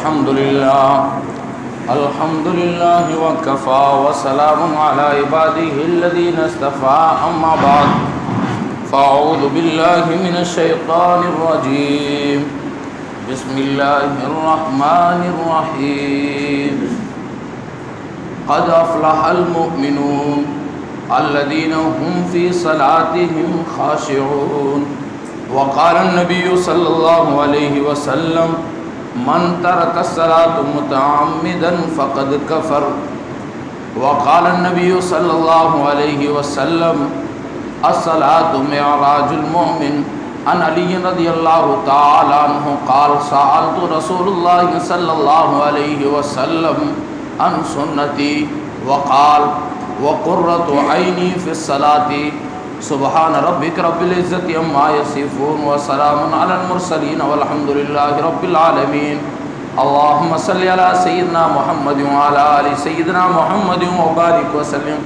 الحمد لله وكفى وسلام على عباده الذين اصطفى أما بعد فأعوذ بالله من الشيطان الرجيم بسم الله الرحمن الرحيم قد أفلح المؤمنون الذين هم في صلاتهم خاشعون وقال النبي صلى الله عليه وسلم من ترك الصلاة متعمدا فقد كفر وقال النبي صلى الله عليه وسلم الصلاة معراج المؤمن عن علي رضي الله تعالى عنه قال سألت رسول الله صلى الله عليه وسلم عن سنتي وقال وقرة عيني في الصلاة سبحان ربك رب العزة عما يصفون وسلام على المرسلين والحمد لله رب العالمين اللهم صل على سيدنا محمد وعلى آل سيدنا محمد وبارك وسلم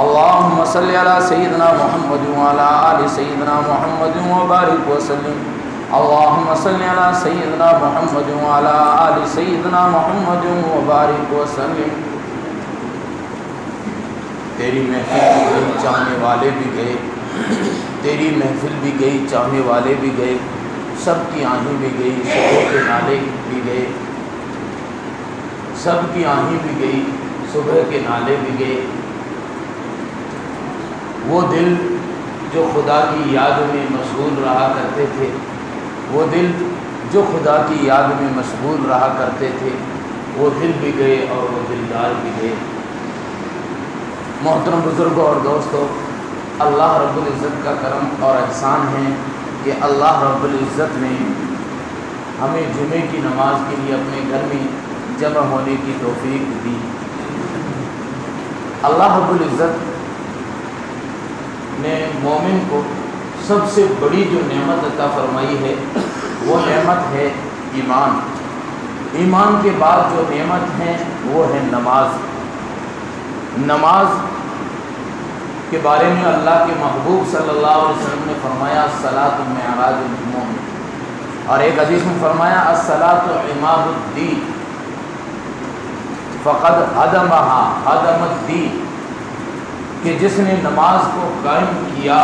اللهم صل على سيدنا محمد وعلى آل سيدنا محمد وبارك وسلم اللهم صل على سيدنا محمد وعلى آل سيدنا محمد وبارك وسلم تیری محفل بھی گئی چاہنے والے بھی گئے، تیری محفل بھی گئی چاہنے والے بھی گئے، سب کی آہیں بھی گئی، صبح کے نالے بھی گئے، سب کی آہیں بھی گئی، صبح کے نالے بھی گئے۔ وہ دل جو خدا کی یاد میں مشغول رہا کرتے تھے، وہ دل جو خدا کی یاد میں مشغول رہا کرتے تھے، وہ دل بھی گئے اور وہ دلدار بھی گئے۔ محترم بزرگوں اور دوستو، اللہ رب العزت کا کرم اور احسان ہے کہ اللہ رب العزت نے ہمیں جمعے کی نماز کے لیے اپنے گھر میں جمع ہونے کی توفیق دی۔ اللہ رب العزت نے مومن کو سب سے بڑی جو نعمت عطا فرمائی ہے وہ نعمت ہے ایمان۔ ایمان کے بعد جو نعمت ہے وہ ہے نماز۔ نماز کے بارے میں اللہ کے محبوب صلی اللہ علیہ وسلم نے فرمایا الصلاۃ معراج المومن، اور ایک حدیث میں فرمایا الصلاۃ عماد الدین فقد ہدم الدین، کہ جس نے نماز کو قائم کیا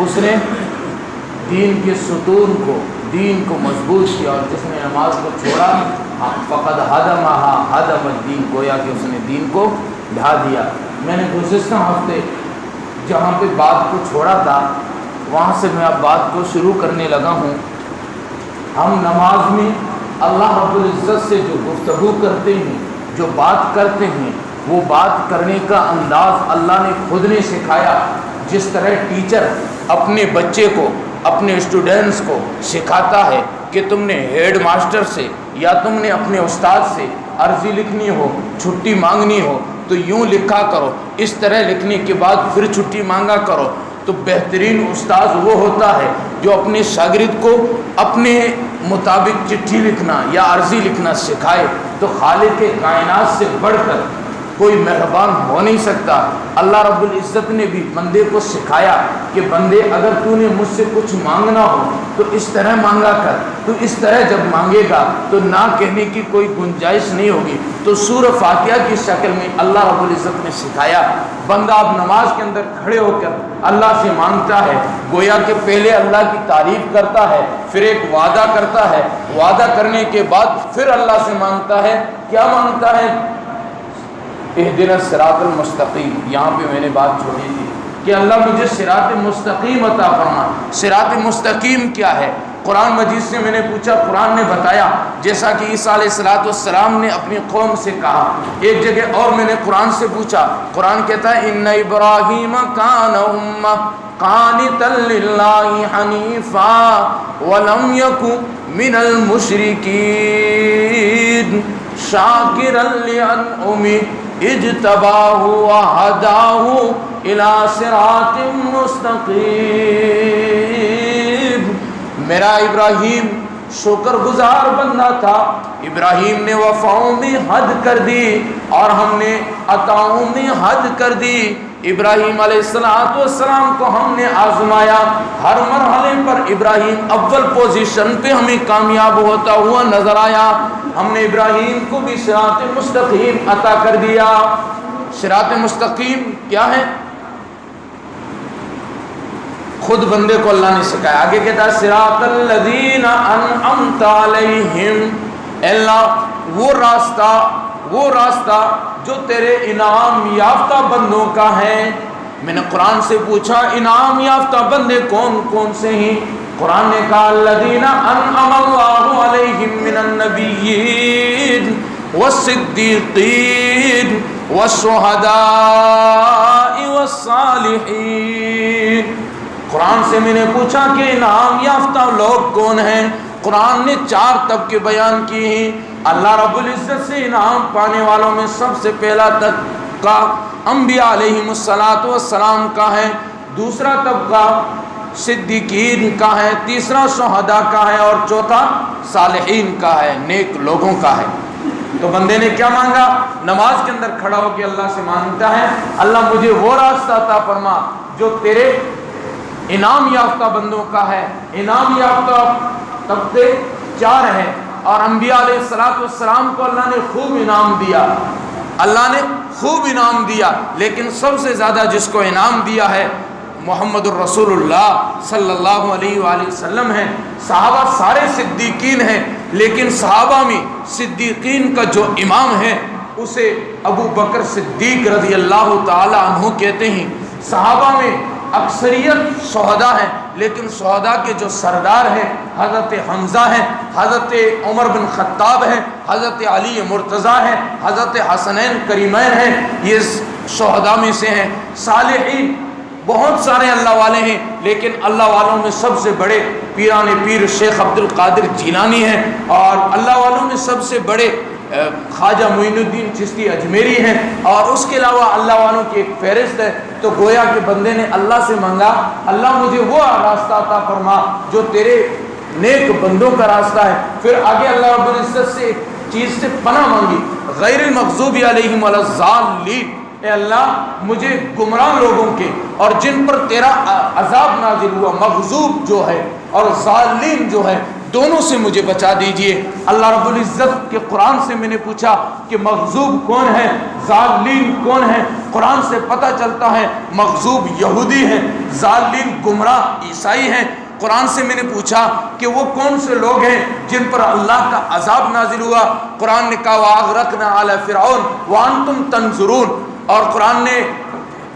اس نے دین کے ستون کو، دین کو مضبوط کیا، اور جس نے نماز کو چھوڑا فقد ہدم الدین، گویا کہ اس نے دین کو ڈھا دیا۔ میں نے گزشتہ ہفتے جہاں پہ بات کو چھوڑا تھا وہاں سے میں اب بات کو شروع کرنے لگا ہوں۔ ہم نماز میں اللہ رب العزت سے جو گفتگو کرتے ہیں، جو بات کرتے ہیں، وہ بات کرنے کا انداز اللہ نے خود نے سکھایا۔ جس طرح ٹیچر اپنے بچے کو، اپنے اسٹوڈنٹس کو سکھاتا ہے کہ تم نے ہیڈ ماسٹر سے یا تم نے اپنے استاد سے عرضی لکھنی ہو، چھٹی مانگنی ہو تو یوں لکھا کرو، اس طرح لکھنے کے بعد پھر چھٹی مانگا کرو۔ تو بہترین استاد وہ ہوتا ہے جو اپنے شاگرد کو اپنے مطابق چٹھی لکھنا یا عرضی لکھنا سکھائے۔ تو خالق کائنات سے بڑھ کر کوئی مہربان ہو نہیں سکتا۔ اللہ رب العزت نے بھی بندے کو سکھایا کہ بندے اگر تو نے مجھ سے کچھ مانگنا ہو تو اس طرح مانگا کر، تو اس طرح جب مانگے گا تو نہ کہنے کی کوئی گنجائش نہیں ہوگی۔ تو سورہ فاتحہ کی شکل میں اللہ رب العزت نے سکھایا۔ بندہ اب نماز کے اندر کھڑے ہو کر اللہ سے مانگتا ہے، گویا کہ پہلے اللہ کی تعریف کرتا ہے، پھر ایک وعدہ کرتا ہے، وعدہ کرنے کے بعد پھر اللہ سے مانگتا ہے۔ کیا مانگتا ہے؟ اہدنا الصراط المستقیم۔ یہاں پہ میں نے بات چھوڑی تھی کہ اللہ مجھے صراط مستقیم عطا فرما۔ صراط مستقیم کیا ہے؟ قرآن مجید سے میں نے پوچھا، قرآن نے بتایا، جیسا کہ عیسیٰ علیہ السلام نے اپنی قوم سے کہا۔ ایک جگہ اور میں نے قرآن سے پوچھا، قرآن کہتا ہے ان ابراہیم کان امہ قانتا للہ حنیفا ولم یک من المشرکین شاکرا لانعمہ اجتباہ وہداہ الی صراط مستقیم۔ میرا ابراہیم شکر گزار بندہ تھا. ابراہیم نے وفاؤں میں حد کر دی اور ہم نے عطاؤں میں حد کر دی. ابراہیم علیہ السلام کو ہم نے آزمایا. ہر مرحلے پر ابراہیم اول پوزیشن پہ ہمیں کامیاب ہوتا ہوا نظر آیا. ہم نے ابراہیم کو بھی صراط مستقیم عطا کر دیا. صراط مستقیم کیا ہے؟ خود بندے کو اللہ نے سکھایا. آگے کہتا ہے صراط الذین انعمت علیہم. اللہ وہ راستہ جو تیرے انعام یافتہ بندوں کا ہے. میں نے قرآن سے پوچھا انعام یافتہ بندے کون کون سے ہیں؟ قرآن نے کہا الذین انعم اللہ علیہم من النبیین والصدیقین والشہداء والصالحین. قرآن سے میں نے پوچھا کہ انعام یافتہ لوگ کون ہیں؟ قرآن نے 4 طبقے بیان کیے ہیں. اللہ رب العزت سے انعام پانے والوں میں سب سے پہلا طبقہ انبیاء علیہم السلام کا ہے. دوسرا طبقہ صدیقین کا ہے. تیسرا شہداء کا ہے اور چوتھا صالحین کا ہے، نیک لوگوں کا ہے. تو بندے نے کیا مانگا؟ نماز کے اندر کھڑا ہو کے اللہ سے مانگتا ہے اللہ مجھے وہ راستہ عطا فرما جو تیرے انعام یافتہ بندوں کا ہے. انعام یافتہ طبقے 4 ہیں اور انبیاء علیہ السلام کو اللہ نے خوب انعام دیا. اللہ نے خوب انعام دیا، لیکن سب سے زیادہ جس کو انعام دیا ہے محمد الرسول اللہ صلی اللہ علیہ وآلہ وسلم ہیں. صحابہ سارے صدیقین ہیں، لیکن صحابہ میں صدیقین کا جو امام ہے اسے ابو بکر صدیق رضی اللہ تعالی عنہ کہتے ہیں. صحابہ میں اکثریت شہداء ہیں، لیکن شہداء کے جو سردار ہیں حضرت حمزہ ہیں، حضرت عمر بن خطاب ہیں، حضرت علی مرتضیٰ ہیں، حضرت حسنین کریمین ہیں، یہ شہداء میں سے ہیں. صالحین بہت سارے اللہ والے ہیں، لیکن اللہ والوں میں سب سے بڑے پیران پیر شیخ عبد القادر جیلانی ہیں، اور اللہ والوں میں سب سے بڑے خواجہ معین الدین چشتی اجمیری ہیں، اور اس کے علاوہ اللہ والوں کی ایک فہرست ہے. تو گویا کہ بندے نے اللہ سے مانگا اللہ مجھے وہ راستہ عطا فرما جو تیرے نیک بندوں کا راستہ ہے. پھر آگے اللہ رب العزت سے ایک چیز سے پناہ مانگی غیر المغضوب علیہم ولا الضالین. اے اللہ مجھے گمراہ لوگوں کے اور جن پر تیرا عذاب نازل ہوا، مغضوب جو ہے اور ضالین جو ہے، دونوں سے مجھے بچا دیجئے. اللہ رب العزت کے قرآن سے میں نے پوچھا کہ مغضوب کون ہے، ضالین کون ہے؟ قرآن سے پتہ چلتا ہے مغضوب یہودی ہیں، ضالین گمراہ عیسائی ہیں. قرآن سے میں نے پوچھا کہ وہ کون سے لوگ ہیں جن پر اللہ کا عذاب نازل ہوا. قرآن نے کہا وَأَغْرَقْنَا عَلَى فِرْعَوْنَ وَأَنْتُمْ تَنْظُرُونَ. اور قرآن نے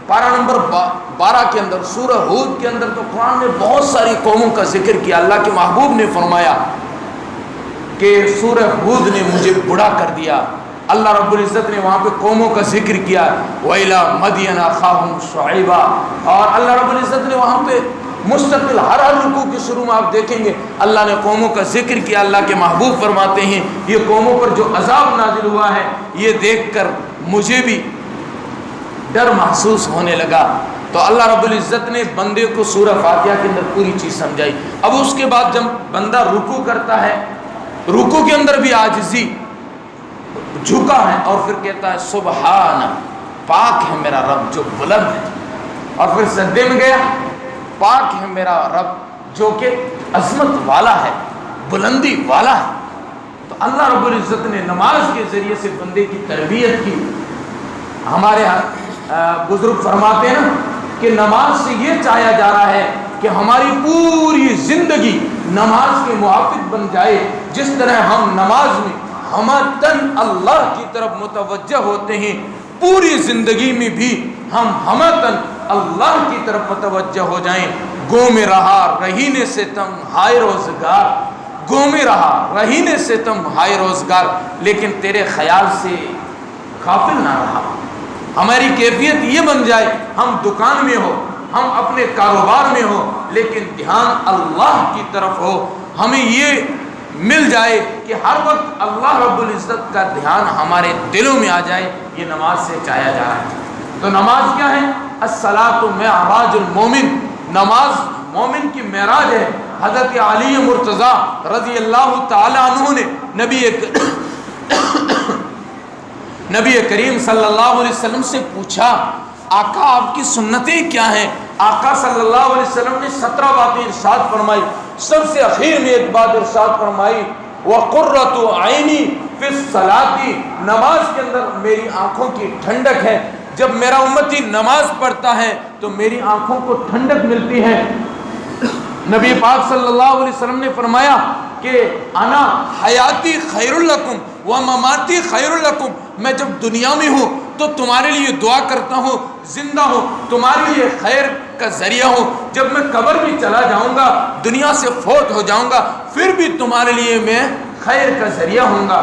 پارہ نمبر 12 کے اندر سورہ ہود کے اندر تو قرآن نے بہت ساری قوموں کا ذکر کیا. اللہ کے محبوب نے فرمایا کہ سورہ ہود نے مجھے بڑا کر دیا. اللہ رب العزت نے وہاں پہ قوموں کا ذکر کیا وَإِلَىٰ مَدْيَنَ أَخَاهُمْ شُعَيْبًا. اور اللہ رب العزت نے وہاں پہ مستقل ہر رکوع کے شروع میں آپ دیکھیں گے اللہ نے قوموں کا ذکر کیا. اللہ کے محبوب فرماتے ہیں یہ قوموں پر جو عذاب نازل ہوا ہے یہ دیکھ کر مجھے بھی ڈر محسوس ہونے لگا. تو اللہ رب العزت نے بندے کو سورہ فاتحہ کے اندر پوری چیز سمجھائی. اب اس کے بعد جب بندہ رکوع کرتا ہے، رکوع کے اندر بھی عاجزی، جھکا ہے اور پھر کہتا ہے سبحان، پاک ہے میرا رب جو بلند ہے. اور پھر سجدے میں گیا، پاک ہے میرا رب جو کہ عظمت والا ہے، بلندی والا ہے. تو اللہ رب العزت نے نماز کے ذریعے سے بندے کی تربیت کی. ہمارے بزرگ فرماتے ہیں نا کہ نماز سے یہ چاہا جا رہا ہے کہ ہماری پوری زندگی نماز کے موافق بن جائے. جس طرح ہم نماز میں ہمتن اللہ کی طرف متوجہ ہوتے ہیں، پوری زندگی میں بھی ہم ہمتن اللہ کی طرف متوجہ ہو جائیں. گو میں رہا رہینے سے تم ہائے روزگار، گو میں رہا رہینے سے تم ہائے روزگار، لیکن تیرے خیال سے غافل نہ رہا. ہماری کیفیت یہ بن جائے ہم دکان میں ہو، ہم اپنے کاروبار میں ہو، لیکن دھیان اللہ کی طرف ہو. ہمیں یہ مل جائے کہ ہر وقت اللہ رب العزت کا دھیان ہمارے دلوں میں آ جائے. یہ نماز سے چاہا جا رہا ہے. تو نماز کیا ہے؟ الصلاۃ معراج المومن. نماز مومن کی معراج ہے. حضرت علی مرتضیٰ رضی اللہ تعالی عنہ نے نبی کریم صلی اللہ علیہ وسلم سے پوچھا آقا آپ کی سنتیں کیا ہیں؟ آقا صلی اللہ علیہ وسلم نے 17 باتیں ارشاد فرمائی. سب سے اخیر میں ایک بات ارشاد فرمائی وَقُرَّةُ عَيْنِي فِي الصَّلَاةِ نماز کے اندر میری آنکھوں کی ٹھنڈک ہے. جب میرا امتی نماز پڑھتا ہے تو میری آنکھوں کو ٹھنڈک ملتی ہے. نبی پاک صلی اللہ علیہ وسلم نے فرمایا کہ انا حیاتی خیر لکم و مماتی خیر لکم، میں جب دنیا میں ہوں تو تمہارے لیے دعا کرتا ہوں، زندہ ہوں تمہارے لیے خیر کا ذریعہ ہوں، جب میں قبر بھی چلا جاؤں گا، دنیا سے فوت ہو جاؤں گا، پھر بھی تمہارے لیے میں خیر کا ذریعہ ہوں گا.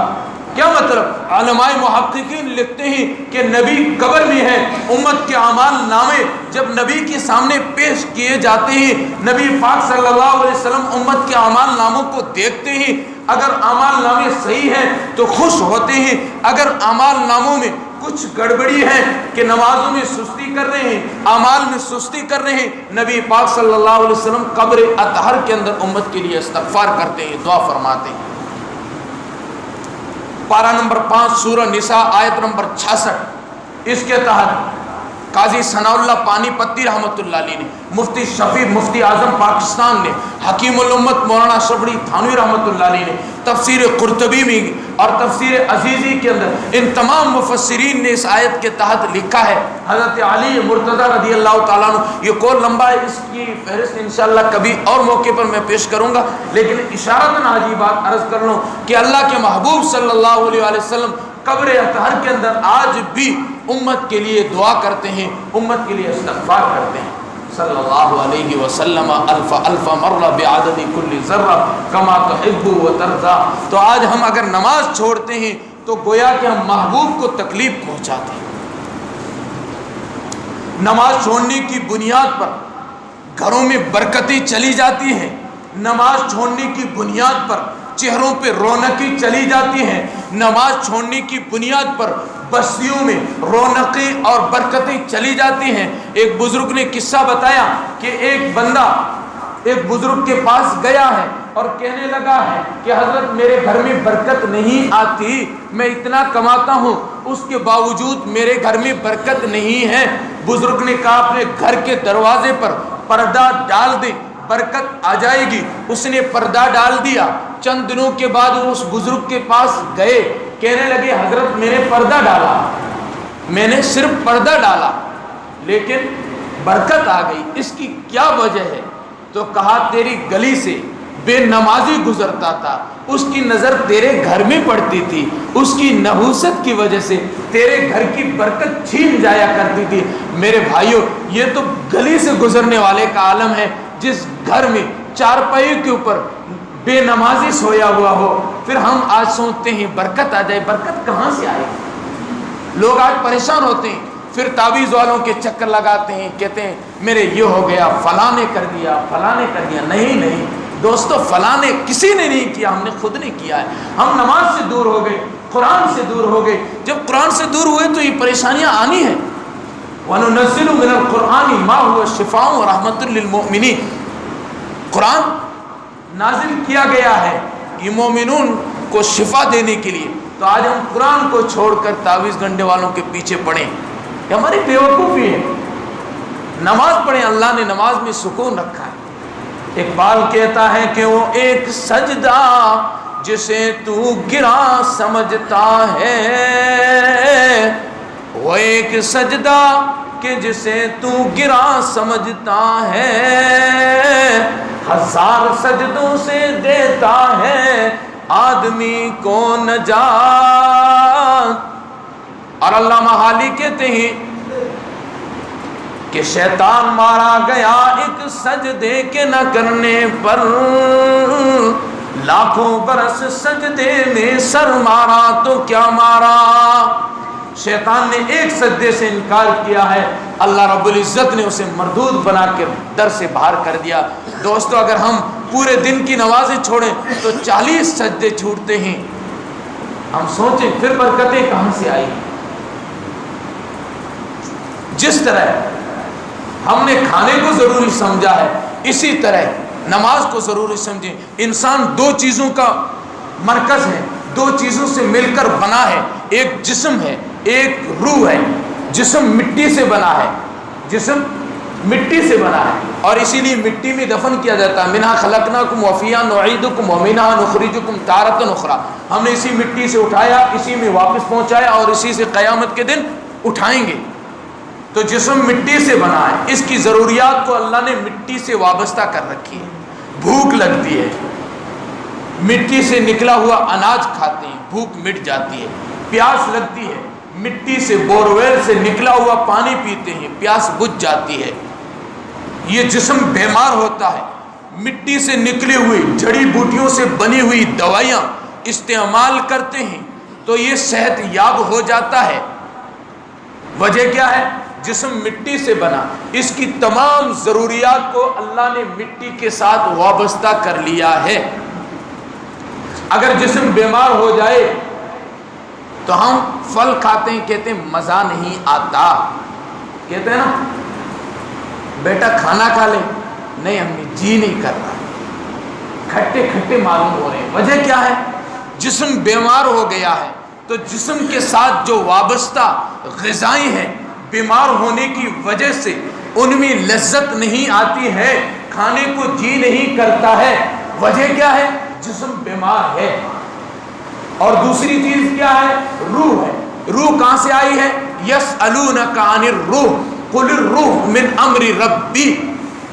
کیا مطلب؟ علماء محققین لکھتے ہیں کہ نبی قبر میں ہے، امت کے اعمال نامے جب نبی کے سامنے پیش کیے جاتے ہیں، نبی پاک صلی اللہ علیہ وسلم امت کے اعمال ناموں کو دیکھتے ہیں. اگر اعمال نامے صحیح ہیں تو خوش ہوتے ہیں، اگر اعمال ناموں میں کچھ گڑبڑی ہے کہ نمازوں میں سستی کر رہے ہیں، اعمال میں سستی کر رہے ہیں، نبی پاک صلی اللہ علیہ وسلم قبر اطہر کے اندر امت کے لیے استغفار کرتے ہیں، دعا فرماتے ہیں. پارہ نمبر 5 سورہ نساء آیت نمبر 66، اس کے تحت قاضی ثناء اللہ پانی پتی رحمۃ اللہ علیہ نے، مفتی شفیع مفتی اعظم پاکستان نے، حکیم الامت مولانا شفیع تھانوی رحمۃ اللہ علیہ نے تفسیر قرطبی میں اور تفسیر عزیزی کے اندر ان تمام مفسرین نے اس آیت کے تحت لکھا ہے. حضرت علی مرتضیٰ رضی اللہ تعالیٰ عنہ، یہ قول لمبا ہے، اس کی فہرست انشاءاللہ کبھی اور موقع پر میں پیش کروں گا، لیکن اشارتاً آج یہ بات عرض کر لوں کہ اللہ کے محبوب صلی اللہ علیہ وسلم قبر اطہر کے اندر آج بھی امت کے لیے دعا کرتے ہیں، امت کے لیے استغفار کرتے ہیں. صلی اللہ علیہ وسلم الف الف مرہ بعدد کل ذرہ کما تحب و ترضى. تو آج ہم اگر نماز چھوڑتے ہیں تو گویا کہ ہم محبوب کو تکلیف پہنچاتے ہیں. نماز چھوڑنے کی بنیاد پر گھروں میں برکتیں چلی جاتی ہیں، نماز چھوڑنے کی بنیاد پر چہروں پہ رونقیں چلی جاتی ہیں، نماز چھوڑنے کی بنیاد پر بستیوں میں رونقیں اور برکتیں چلی جاتی ہیں. ایک بزرگ نے قصہ بتایا کہ ایک بندہ ایک بزرگ کے پاس گیا ہے اور کہنے لگا ہے کہ حضرت میرے گھر میں برکت نہیں آتی، میں اتنا کماتا ہوں اس کے باوجود میرے گھر میں برکت نہیں ہے. بزرگ نے کہا اپنے گھر کے دروازے پر پردہ ڈال دے، برکت آ جائے گی. اس نے پردہ ڈال دیا. چند دنوں کے بعد وہ اس بزرگ کے پاس گئے، کہنے لگے حضرت میں نے پردہ ڈالا، میں نے صرف پردہ ڈالا لیکن برکت آ گئی، اس کی کیا وجہ ہے؟ تو کہا تیری گلی سے بے نمازی گزرتا تھا، اس کی نظر تیرے گھر میں پڑتی تھی، اس کی نحوست کی وجہ سے تیرے گھر کی برکت چھین جایا کرتی تھی. میرے بھائیوں، یہ تو گلی سے گزرنے والے کا عالم ہے. جس گھر میں چارپائی کے اوپر بے نمازی سویا ہوا ہو، پھر ہم آج سوچتے ہیں برکت آ جائے. برکت کہاں سے آئے؟ لوگ آج پریشان ہوتے ہیں، پھر تعویذ والوں کے چکر لگاتے ہیں، کہتے ہیں میرے یہ ہو گیا، فلاں نے کر دیا، فلاں نے کر دیا. نہیں دوستو، فلاں نے کسی نے نہیں کیا، ہم نے خود نے کیا ہے. ہم نماز سے دور ہو گئے، قرآن سے دور ہو گئے. جب قرآن سے دور ہوئے تو یہ پریشانیاں آنی ہیں. وَنُنَزِّلُ مِنَ الْقُرْآنِ مَا هُوَ شِفَاءٌ وَرَحْمَةٌ لِّلْمُؤْمِنِينَ. قرآن نازل کیا گیا ہے یہ مومنون کو شفا دینے کے لیے. تو آج ہم قرآن کو چھوڑ کر تعویذ گنڈے والوں کے پیچھے پڑیں، یہ ہماری بیوقوفی ہے. نماز پڑھیں، اللہ نے نماز میں سکون رکھا ہے. اقبال کہتا ہے کہ وہ ایک سجدہ جسے تو گراں سمجھتا ہے، وہ ایک سجدہ کہ جسے تو گراں سمجھتا ہے، ہزار سجدوں سے دیتا ہے آدمی کو نجات. اور علامہ حالی کہتے ہیں کہ شیطان مارا گیا ایک سجدے کے نہ کرنے پر، لاکھوں برس سجدے میں سر مارا تو کیا مارا. شیطان نے ایک سجدے سے انکار کیا ہے، اللہ رب العزت نے اسے مردود بنا کے در سے باہر کر دیا. دوستو، اگر ہم پورے دن کی نمازیں چھوڑیں تو 40 سجدے چھوٹتے ہیں. ہم سوچیں پھر برکتیں کہاں سے آئی. جس طرح ہم نے کھانے کو ضروری سمجھا ہے، اسی طرح نماز کو ضروری سمجھیں. انسان دو چیزوں کا مرکز ہے, دو چیزوں سے مل کر بنا ہے, ایک جسم ہے, ایک روح ہے. جسم مٹی سے بنا ہے, جسم مٹی سے بنا ہے, اور اسی لیے مٹی میں دفن کیا جاتا ہے. منہا خلقناکم وفیہا نعیدکم ومنہا نخرجکم تارۃ اخری. ہم نے اسی مٹی سے اٹھایا, اسی میں واپس پہنچایا, اور اسی سے قیامت کے دن اٹھائیں گے. تو جسم مٹی سے بنا ہے, اس کی ضروریات کو اللہ نے مٹی سے وابستہ کر رکھی ہے. بھوک لگتی ہے, مٹی سے نکلا ہوا اناج کھاتے ہیں, بھوک مٹ جاتی ہے. پیاس لگتی ہے, مٹی سے بورویل سے نکلا ہوا پانی پیتے ہیں, پیاس بجھ جاتی ہے. یہ جسم بیمار ہوتا ہے, مٹی سے نکلی ہوئی جڑی بوٹیوں سے بنی ہوئی دوائیاں استعمال کرتے ہیں تو یہ صحت یاب ہو جاتا ہے. وجہ کیا ہے؟ جسم مٹی سے بنا, اس کی تمام ضروریات کو اللہ نے مٹی کے ساتھ وابستہ کر لیا ہے. اگر جسم بیمار ہو جائے تو ہم پھل کھاتے ہیں, کہتے ہیں مزہ نہیں آتا, کہتے ہیں نا بیٹا کھانا کھا لے, نہیں امی جی نہیں کر رہا, کھٹے کھٹے معلوم ہو رہے ہیں. وجہ کیا ہے؟ جسم بیمار ہو گیا ہے. تو جسم کے ساتھ جو وابستہ غذائیں ہیں, بیمار ہونے کی وجہ سے ان میں لذت نہیں آتی ہے, کھانے کو جی نہیں کرتا ہے. وجہ کیا ہے؟ جسم بیمار ہے. اور دوسری چیز کیا ہے؟ روح ہے. روح کہاں سے آئی ہے؟ یسألونک عن الروح قل الروح من امر ربی.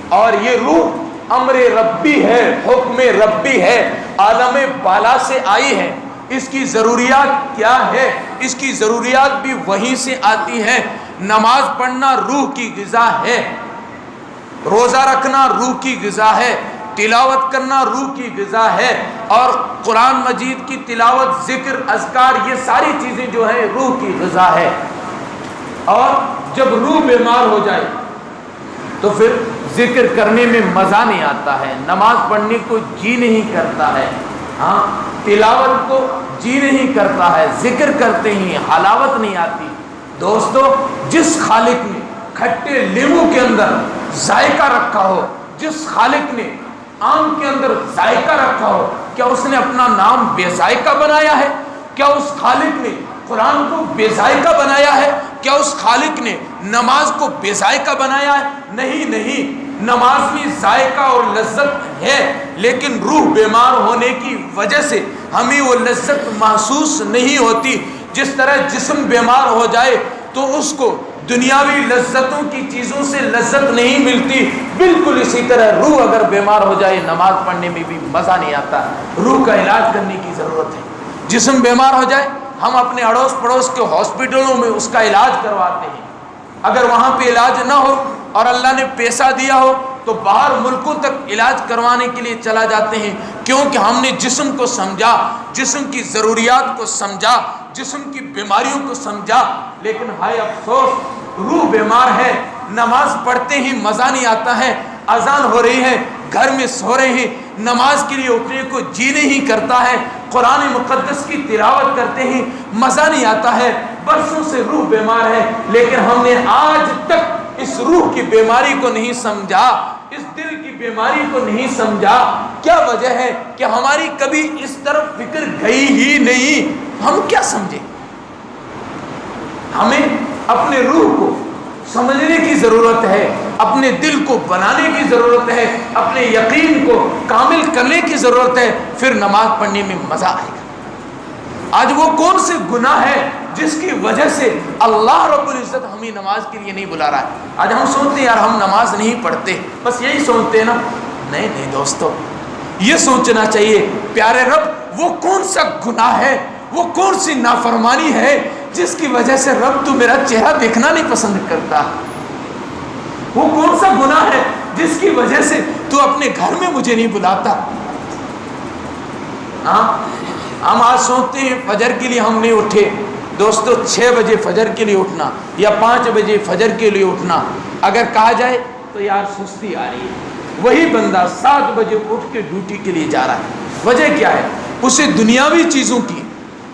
اور یہ روح امر ربی ہے, حکم ربی ہے, عالم بالا سے آئی ہے. اس کی ضروریات کیا ہے؟ اس کی ضروریات بھی وہیں سے آتی ہے. نماز پڑھنا روح کی غذا ہے, روزہ رکھنا روح کی غذا ہے, تلاوت کرنا روح کی غذا ہے, اور قرآن مجید کی تلاوت, ذکر, اذکار, یہ ساری چیزیں جو ہیں روح کی غذا ہے. اور جب روح بیمار ہو جائے تو پھر ذکر کرنے میں مزہ نہیں آتا ہے, نماز پڑھنے کو جی نہیں کرتا ہے, ہاں تلاوت کو جی نہیں کرتا ہے, ذکر کرتے ہی حلاوت نہیں آتی. دوستو, جس خالق نے کھٹے لیمو کے اندر ذائقہ رکھا ہو, جس خالق نے آم کے اندر ذائقہ رکھا ہو, کیا اس نے اپنا نام بے ذائقہ بنایا ہے؟ کیا اس خالق نے قرآن کو بے ذائقہ بنایا ہے؟ کیا اس خالق نے نماز کو بے ذائقہ بنایا ہے؟ نہیں نہیں, نماز میں ذائقہ اور لذت ہے, لیکن روح بیمار ہونے کی وجہ سے ہمیں وہ لذت محسوس نہیں ہوتی. جس طرح جسم بیمار ہو جائے تو اس کو دنیاوی لذتوں کی چیزوں سے لذت نہیں ملتی, بالکل اسی طرح روح اگر بیمار ہو جائے نماز پڑھنے میں بھی مزہ نہیں آتا. روح کا علاج کرنے کی ضرورت ہے. جسم بیمار ہو جائے, ہم اپنے اڑوس پڑوس کے ہاسپٹلوں میں اس کا علاج کرواتے ہیں. اگر وہاں پہ علاج نہ ہو اور اللہ نے پیسہ دیا ہو تو باہر ملکوں تک علاج کروانے کے لیے چلا جاتے ہیں, کیونکہ ہم نے جسم کو سمجھا, جسم کی ضروریات کو سمجھا, جسم کی بیماریوں کو سمجھا. لیکن ہائے افسوس, روح بیمار ہے, نماز پڑھتے ہی مزہ نہیں آتا ہے, اذان ہو رہی ہے, گھر میں سو رہے ہیں, نماز کے لیے اٹھنے کو جی نہیں کرتا ہے, قرآن مقدس کی تلاوت کرتے ہیں مزہ نہیں آتا ہے. برسوں سے روح بیمار ہے, لیکن ہم نے آج تک اس روح کی بیماری کو نہیں سمجھا, اس دل کی بیماری کو نہیں سمجھا. کیا وجہ ہے کہ ہماری کبھی اس طرف فکر گئی ہی نہیں. ہم کیا سمجھیں؟ ہمیں اپنے روح کو سمجھنے کی ضرورت ہے, اپنے دل کو بنانے کی ضرورت ہے, اپنے یقین کو کامل کرنے کی ضرورت ہے, پھر نماز پڑھنے میں مزہ آئے گا. آج وہ کون سے گناہ ہے جس کی وجہ سے اللہ رب العزت ہمیں نماز کے لیے نہیں بلا رہا ہے؟ آج ہم سوچتے ہیں یار ہم نماز نہیں پڑھتے, بس یہی سوچتے ہیں نا. نہیں نہیں دوستو, یہ سوچنا چاہیے پیارے رب وہ کون سا گناہ ہے, وہ کون سی نافرمانی ہے جس کی وجہ سے رب تو میرا چہرہ دیکھنا نہیں پسند کرتا. وہ کون سا گناہ ہے جس کی وجہ سے تو اپنے گھر میں مجھے نہیں بلاتا. ہاں ہم آج سوچتے ہیں فجر کے لیے ہم نہیں اٹھے. دوستو 6 بجے فجر کے لیے اٹھنا یا 5 بجے فجر کے لیے اٹھنا, اگر کہا جائے تو یار سستی آ رہی ہے. وہی بندہ 7 بجے اٹھ کے ڈیوٹی کے لیے جا رہا ہے. وجہ کیا ہے؟ اسے دنیاوی چیزوں کی,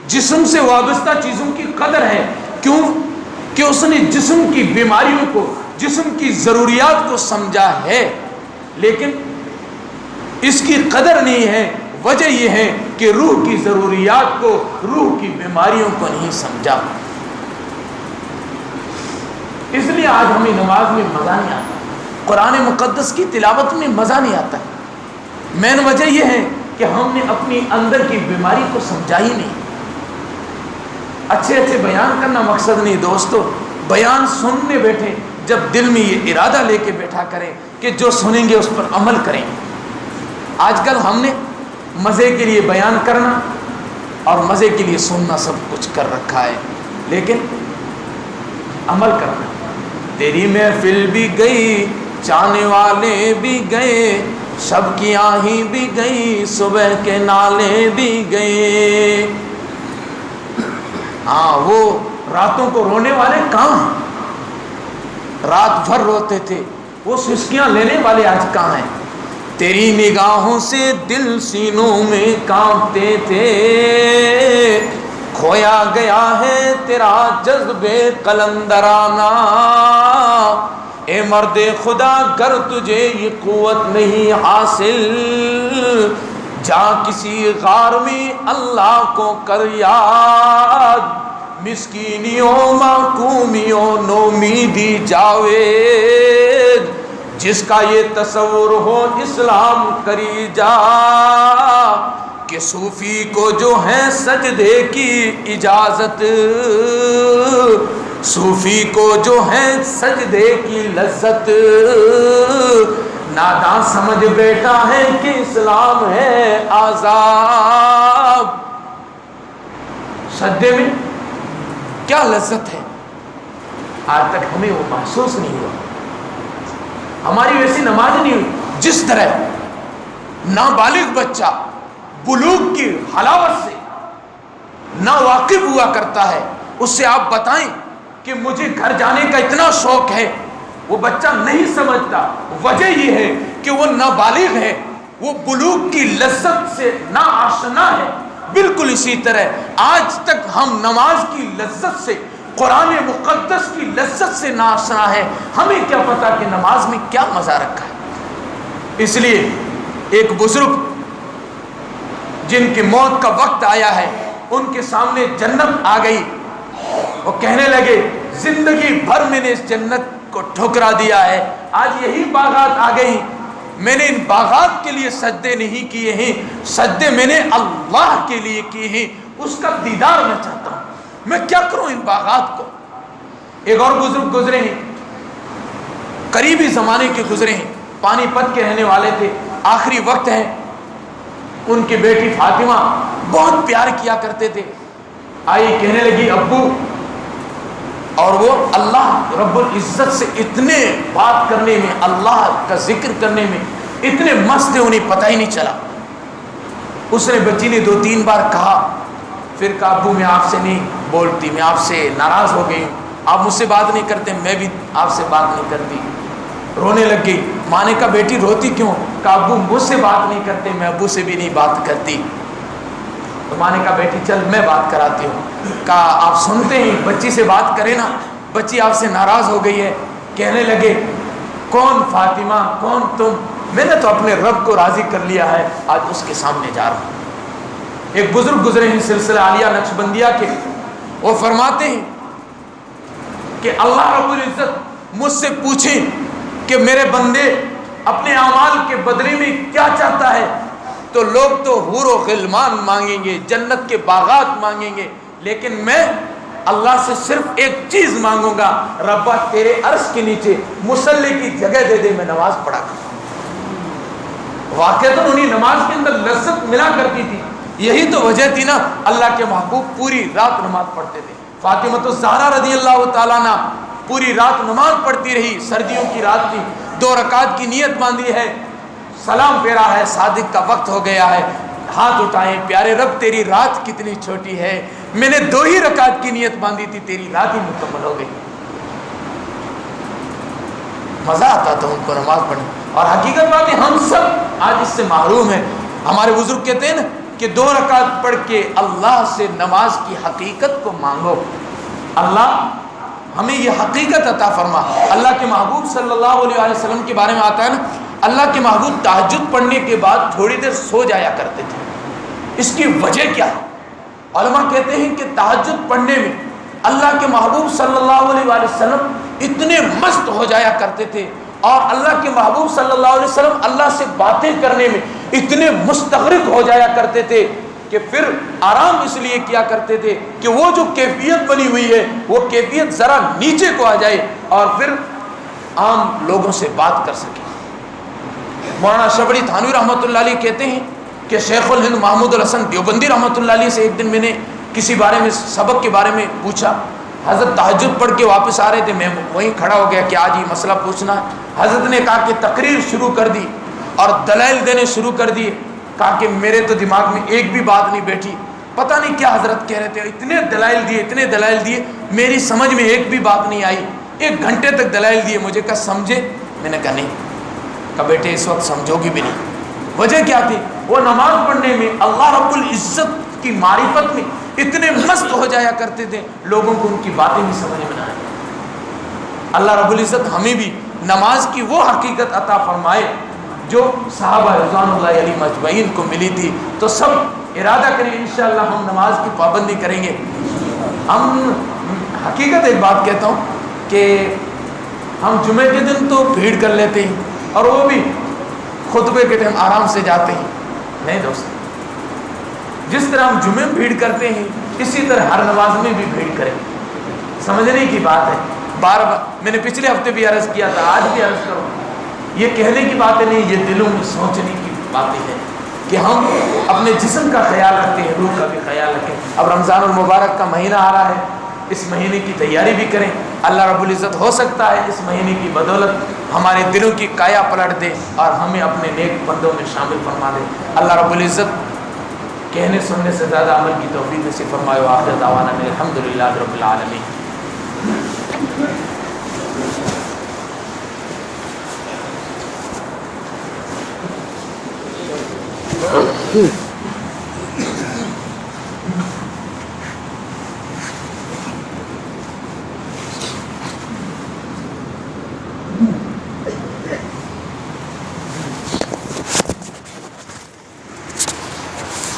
جسم سے وابستہ چیزوں کی قدر ہے. کیوں کہ اس نے جسم کی بیماریوں کو, جسم کی ضروریات کو سمجھا ہے. لیکن اس کی قدر نہیں ہے. وجہ یہ ہے کہ روح کی ضروریات کو، روح کی بیماریوں کو نہیں سمجھا. اس لیے آج ہمیں نماز میں مزہ نہیں آتا، قرآن مقدس کی تلاوت میں مزہ نہیں آتا. مین وجہ یہ ہے کہ ہم نے اپنی اندر کی بیماری کو سمجھا ہی نہیں. اچھے بیان کرنا مقصد نہیں دوستو، بیان سننے بیٹھے جب دل میں یہ ارادہ لے کے بیٹھا کریں کہ جو سنیں گے اس پر عمل کریں. آج کل ہم نے مزے کے لیے بیان کرنا اور مزے کے لیے سننا سب کچھ کر رکھا ہے، لیکن عمل کرنا. تیری محفل بھی گئی، چاہنے والے بھی گئے، شب کی آہیں بھی گئی، صبح کے نالے بھی گئے. ہاں، وہ راتوں کو رونے والے کہاں ہیں؟ رات بھر روتے تھے، وہ سسکیاں لینے والے آج کہاں ہیں؟ تیری نگاہوں سے دل سینوں میں کانپتے تھے، کھویا گیا ہے تیرا جذبے قلندرانہ. اے مرد خدا گر تجھے یہ قوت نہیں حاصل، جا کسی غار میں اللہ کو کر یاد، مسکینیوں محکومیوں نومیدی جاوید، جس کا یہ تصور ہو اسلام کری جا، کہ صوفی کو جو ہے سجدے کی اجازت، صوفی کو جو ہے سجدے کی لذت، ناداں سمجھ بیٹا ہے کہ اسلام ہے عذاب. سجدے میں کیا لذت ہے، آج تک ہمیں وہ محسوس نہیں ہوا. ہماری ویسی نماز نہیں ہوئی. جس طرح نابالغ بچہ بلوغ کی حلاوت سے نا واقف ہوا کرتا ہے، اس سے آپ بتائیں کہ مجھے گھر جانے کا اتنا شوق ہے، وہ بچہ نہیں سمجھتا. وجہ یہ ہے کہ وہ نابالغ ہے، وہ بلوغ کی لذت سے نا آشنا ہے. بالکل اسی طرح آج تک ہم نماز کی لذت سے، قرآن مقدس کی لذت سے نا آشنا ہے. ہمیں کیا پتا کہ نماز میں کیا مزہ رکھا ہے. اس لیے ایک بزرگ جن کی موت کا وقت آیا ہے، ان کے سامنے جنت آ گئی. وہ کہنے لگے زندگی بھر میں نے اس جنت کو ٹھکرا دیا ہے، آج یہی باغات آ گئی، میں نے ان باغات کے لیے سجدے نہیں کیے ہیں، سجدے میں نے اللہ کے لیے کیے ہیں، اس کا دیدار میں چاہتا ہوں، میں کیا کروں ان باغات کو. ایک اور بزرگ گزرے ہیں، قریبی زمانے کے گزرے ہیں، پانی پت کے رہنے والے تھے، آخری وقت ہے. ان کی بیٹی فاطمہ بہت پیار کیا کرتے تھے. آئی کہنے لگی ابو، اور وہ اللہ رب العزت سے اتنے بات کرنے میں، اللہ کا ذکر کرنے میں اتنے مست تھے انہیں پتہ ہی نہیں چلا. اس نے بچی نے 2-3 بار کہا، پھر کہا ابو میں آپ سے نہیں بولتی، میں آپ سے ناراض ہو گئی ہوں، آپ مجھ سے بات نہیں کرتے، میں بھی آپ سے بات نہیں کرتی. رونے لگ گئی. ماں نے کہا بیٹی روتی کیوں؟ کہا ابو مجھ سے بات نہیں کرتے، میں ابو سے بھی نہیں بات کرتی. تو ماں نے کہا بیٹی چل میں بات کراتی ہوں. کہا آپ سنتے ہیں، بچی سے بات کریں نا، بچی آپ سے ناراض ہو گئی ہے. کہنے لگے کون فاطمہ، کون تم؟ میں نے تو اپنے رب کو راضی کر لیا ہے، آج اس کے سامنے جا رہا ہوں. ایک بزرگ گزرے ہیں سلسلہ عالیہ نقشبندیہ کے، وہ فرماتے ہیں کہ اللہ رب العزت مجھ سے پوچھیں کہ میرے بندے اپنے اعمال کے بدلے میں کیا چاہتا ہے، تو لوگ تو حور و غلمان مانگیں گے، جنت کے باغات مانگیں گے، لیکن میں اللہ سے صرف ایک چیز مانگوں گا، ربا تیرے عرش کے نیچے مصلی کی جگہ دے دے، میں نماز پڑھا کروں. واقعتاً انہیں نماز کے اندر لذت ملا کرتی تھی. یہی تو وجہ تھی نا، اللہ کے محبوب پوری رات نماز پڑھتے تھے. فاطمہ الزہرا رضی اللہ تعالیٰ عنہ پوری رات نماز پڑھتی رہی. سردیوں کی رات تھی، 2 رکعت کی نیت باندھی ہے، سلام پھیرا ہے، صادق کا وقت ہو گیا ہے، ہاتھ اٹھائیں پیارے رب تیری رات کتنی چھوٹی ہے، میں نے 2 ہی رکعت کی نیت باندھی تھی، تیری رات ہی مکمل ہو گئی. مزہ آتا تھا ان کو نماز پڑھنے. اور حقیقت بات ہے ہم سب آج اس سے محروم ہیں. ہمارے بزرگ کہتے ہیں نا کہ 2 رکعت پڑھ کے اللہ سے نماز کی حقیقت کو مانگو. اللہ ہمیں یہ حقیقت عطا فرما. اللہ کے محبوب صلی اللہ علیہ وسلم کے بارے میں آتا ہے نا، اللہ کے محبوب تہجد پڑھنے کے بعد تھوڑی دیر سو جایا کرتے تھے. اس کی وجہ کیا ہے؟ علماء کہتے ہیں کہ تہجد پڑھنے میں اللہ کے محبوب صلی اللہ علیہ وآلہ وسلم اتنے مست ہو جایا کرتے تھے، اور اللہ کے محبوب صلی اللہ علیہ وسلم اللہ سے باتیں کرنے میں اتنے مستغرق ہو جایا کرتے تھے کہ پھر آرام اس لیے کیا کرتے تھے کہ وہ جو کیفیت بنی ہوئی ہے وہ کیفیت ذرا نیچے کو آ جائے اور پھر عام لوگوں سے بات کر سکے. مولانا شبری تھانوی رحمۃ اللہ علیہ کہتے ہیں کہ شیخ الہند محمود الحسن دیوبندی رحمۃ اللہ علیہ سے ایک دن میں نے کسی بارے میں سبق کے بارے میں پوچھا. حضرت تہجد پڑھ کے واپس آ رہے تھے، میں وہیں کھڑا ہو گیا کہ آج یہ مسئلہ پوچھنا ہے. حضرت نے کہا کہ تقریر شروع کر دی اور دلائل دینے شروع کر دیے. کہا کہ میرے تو دماغ میں ایک بھی بات نہیں بیٹھی، پتہ نہیں کیا حضرت کہہ رہے تھے، اتنے دلائل دیے میری سمجھ میں ایک بھی بات نہیں آئی. 1 گھنٹے تک دلائل دیے. مجھے کہا سمجھے؟ میں نے کہا نہیں. کہا بیٹے اس وقت سمجھو گی بھی نہیں. وجہ کیا تھی؟ وہ نماز پڑھنے میں اللہ رب العزت کی معرفت میں اتنے مست ہو جایا کرتے تھے، لوگوں کو ان کی باتیں بھی سمجھ میں نہ آئیں. اللہ رب العزت ہمیں بھی نماز کی وہ حقیقت عطا فرمائے جو صحابہ رضوان اللہ علیہ مجمعین کو ملی تھی. تو سب ارادہ کریں انشاءاللہ ہم نماز کی پابندی کریں گے. ہم حقیقت ایک بات کہتا ہوں کہ ہم جمعے کے دن تو بھیڑ کر لیتے ہیں اور وہ بھی خطبے کے ٹائم آرام سے جاتے ہیں. نہیں دوست، جس طرح ہم جمعے میں بھیڑ کرتے ہیں اسی طرح ہر نماز میں بھی بھیڑ کریں. سمجھنے کی بات ہے. بار بار میں نے پچھلے ہفتے بھی عرض کیا تھا، آج بھی عرض کروں، یہ کہنے کی باتیں نہیں، یہ دلوں میں سوچنے کی باتیں ہیں کہ ہم اپنے جسم کا خیال رکھتے ہیں، روح کا بھی خیال رکھیں. اب رمضان المبارک کا مہینہ آ رہا ہے، اس مہینے کی تیاری بھی کریں. اللہ رب العزت ہو سکتا ہے اس مہینے کی بدولت ہمارے دلوں کی کایا پلٹ دے اور ہمیں اپنے نیک بندوں میں شامل فرما دے. اللہ رب العزت کہنے سننے سے زیادہ عمل کی توفیق نصیب فرمائے. وآخر دعوانا الحمدللہ رب العالمین.